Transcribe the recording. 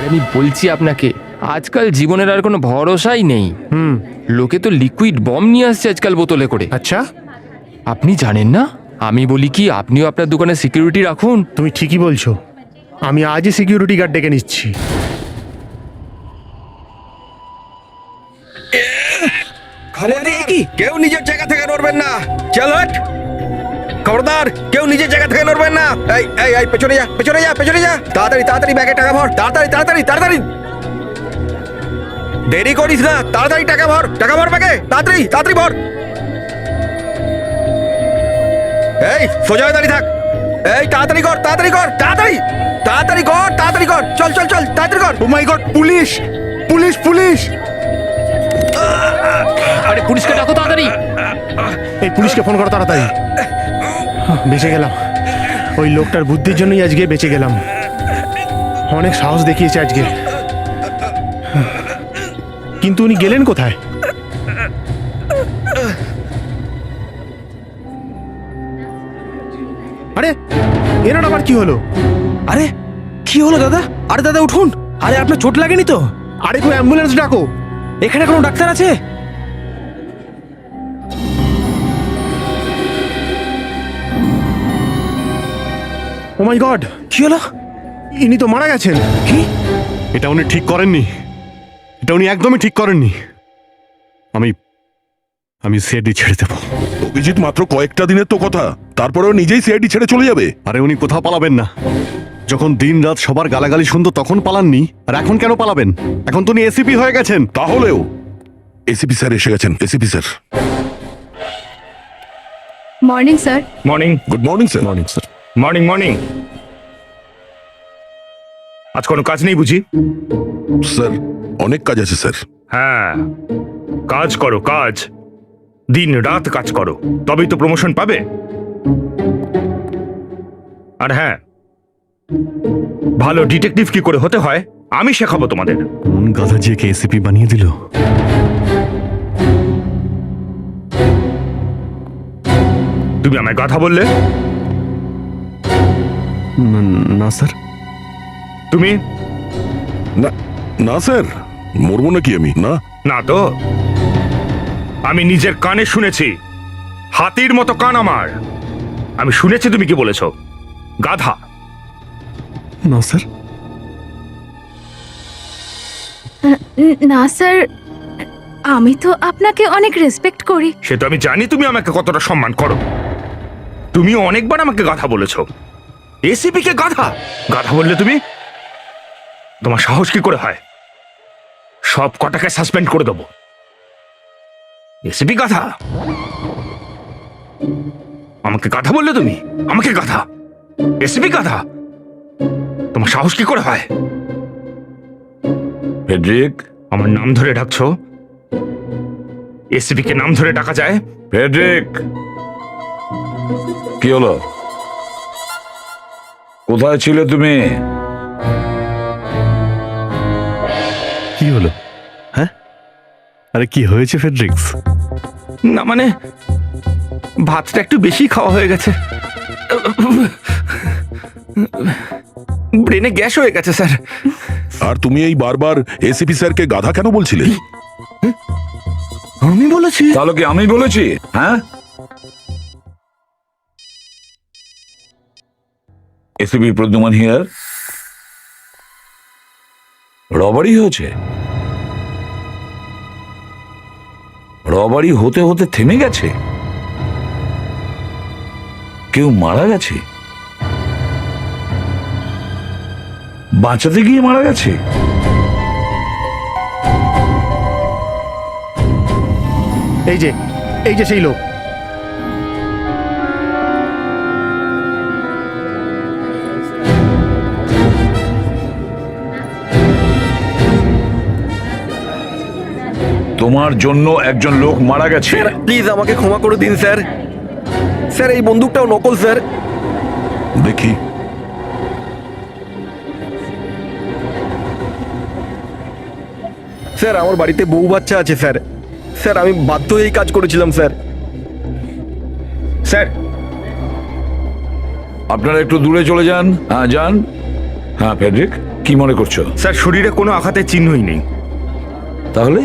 আমি বলছি আপনাকে, আজকাল জীবনের আর কোনো ভরসাই নেই। লোকে তো লিকুইড বম নিয়ে আসছে আজকাল বোতলে করে। আচ্ছা, আপনি জানেন না? আমি বলি কি, আপনিও আপনার দোকানে সিকিউরিটি রাখুন। তুমি ঠিকই বলছো, আমি আজই সিকিউরিটি গার্ড ডেকে নিচ্ছি। কেউ নিজের জায়গা থেকে নড়বেন না। চল হট, খবরদার কেউ নিজের জায়গা থেকে নড়বেন না। এই এই এই পেছনে যা, পেছনে যা, পেছনে যা। তাড়াতাড়ি তাড়াতাড়ি ব্যাগে টাকা ভর, তাড়াতাড়ি তাড়াতাড়ি তাড়াতাড়ি। দেরি করিস না, তাড়াতাড়ি টাকা ভর ব্যাগে, তাড়াতাড়ি তাড়াতাড়ি ভর। এই সোজা হয়ে দাঁড়িয়ে থাক। এই তাড়াতাড়ি কর, তাড়াতাড়ি কর, তাড়াতাড়ি তাড়াতাড়ি কর, তাড়াতাড়ি কর। চল চল চল, তাড়াতাড়ি কর। ও মাই গড, পুলিশ পুলিশ পুলিশ! আরে পুলিশকে ডাকো তাড়াতাড়ি। এই পুলিশকে ফোন করো তাড়াতাড়ি। বেঁচে গেলাম, ওই লোকটার বুদ্ধির জন্যই আজকে বেঁচে গেলাম। অনেক সাহস দেখিয়েছে আজকে। কিন্তু উনি গেলেন কোথায়? আরে এনার আবার কি হলো? আরে কি হলো দাদা? আরে দাদা উঠুন, আরে আপনার চোট লাগেনি তো? আরে কেউ অ্যাম্বুলেন্স ডাকো। এখানে কোনো ডাক্তার আছে? ও মাই গড, কি হলো? ইনি তো মারা গেছেন। কি? এটা উনি ঠিক করেননি, এটা উনি একদমই ঠিক করেননি। আমি আমি সিআইডি ছেড়ে দেব। অভিজিৎ, মাত্র কয়েকটা দিনের তো কথা, তারপরেও নিজেই সিআইডি ছেড়ে চলে যাবে? আরে উনি কোথাও পালাবেন না। যখন দিন রাত সবার গালাগালি শুনতো তখন পালাননি, আর এখন কেন পালাবেন? এখন তো উনি এসিপি হয়ে গেছেন। তাহলেও এসিপি স্যার এসে গেছেন। ACP sir, morning sir. Morning. Good morning sir. Morning sir. Morning morning. আজ কোনো কাজ নেই বুঝি? স্যার অনেক কাজ আছে স্যার। হ্যাঁ, কাজ করো, কাজ দিন রাত কাজ করো, তবেই তো প্রমোশন পাবে। আর হ্যাঁ, ভালো ডিটেকটিভ কি করে হতে হয় আমি শেখাবো তোমাদের। কোন গাধা যে কে এসিপি বানিয়ে দিল? তুমি আমায় কথা বললে? না স্যার। তুমি? না না স্যার, মরবো নাকি আমি? না না তো, আমি নিজের কানে শুনেছি। হাতির মতো কান আমার। আমি শুনেছি তুমি কি বলেছো, গাধা। না স্যার। না স্যার, আমি তো আপনাকে অনেক রেসপেক্ট করি। সে তো আমি জানি তুমি আমাকে কতটা সম্মান করো। তুমিও অনেকবার আমাকে গাধা বলেছো। এসিপি কে গাধা গাধা বললে তুমি? তোমার সাহস কি করে হয়? সব কটাকে সাসপেন্ড করে দেবো। এসিপি গাধা, আমাকে গাধা বললে তুমি? আমাকে গাধা? এসিপি গাধা? তোমার সাহস কি করে হয়? ফেডরিক, আমার নাম ধরে ডাকছো? এসিপি কে নাম ধরে ডাকা যায়? ফেডরিক, কি হলো? কোথায় ছিলে তুমি? কি হলো? হ্যাঁ, আরে কি হয়েছে ফেডরিক্স? না মানে, ভাতটা একটু বেশি খাওয়া হয়ে গেছে। ব্রেনে গ্যাস হয়ে গেছে স্যার। আর তুমি এই বারবার এসিপি স্যারকে গাধা কেন বলছিলে? আমি বলেছি? তাহলে কি আমি বলেছি? হ্যাঁ, এসিপি প্রদ্যুমান হিয়ার। রবারি হয়েছে? রবারি হতে হতে থেমে গেছে? কেউ মারা গেছে? বাঁচাতে গিয়ে মারা গেছে? এই যে সেই লোক। তোমার জন্য একজন লোক মারা গেছে। প্লিজ আমাকে ক্ষমা করে দিন স্যার। স্যার এই বন্দুকটাও নকল স্যার। দেখি। স্যার আমার বাড়িতে বউ বাচ্চা আছে স্যার। স্যার আমি বাধ্য হয়েই কাজ করেছিলাম স্যার। স্যার, আপনারা একটু দূরে চলে যান। হ্যাঁ যান। হ্যাঁ ফেডরিক, কি মনে করছো? স্যার শরীরে কোনো আঘাতের চিহ্নই নেই। তাহলে